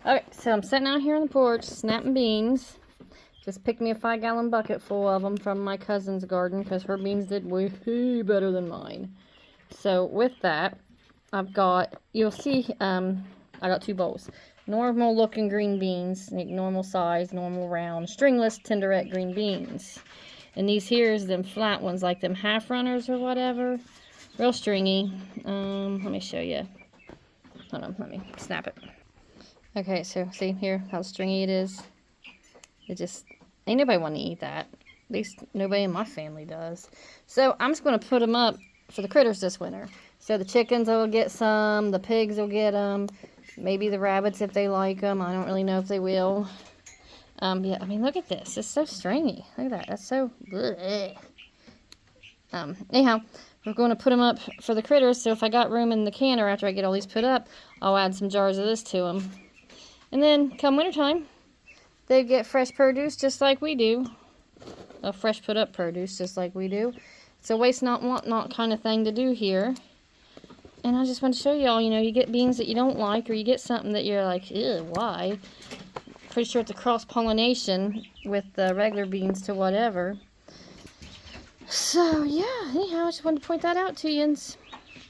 Okay, so I'm sitting out here on the porch snapping beans. Just picked me a 5-gallon bucket full of them from my cousin's garden because her beans did way better than mine. So with that, I've got, you'll see, I got 2 bowls. Normal looking green beans, like normal size, normal round, stringless tenderette green beans. And these here is them flat ones, like them half runners or whatever. Real stringy. Let me show you. Hold on, let me snap it. Okay, so see here how stringy it is? It just, ain't nobody want to eat that. At least nobody in my family does. So I'm just going to put them up for the critters this winter. So the chickens will get some, the pigs will get them, maybe the rabbits if they like them. I don't really know if they will. Yeah, I mean, look at this. It's so stringy. Look at that. That's so bleh. Anyhow, we're going to put them up for the critters. So if I got room in the canner after I get all these put up, I'll add some jars of this to them. And then come wintertime, they get fresh produce just like we do. A fresh put up produce just like we do. It's a waste not want not kind of thing to do here. And I just want to show y'all, you know, you get beans that you don't like, or you get something that you're like, ew, why? Pretty sure it's a cross-pollination with the regular beans to whatever. So, yeah, anyhow, I just wanted to point that out to you.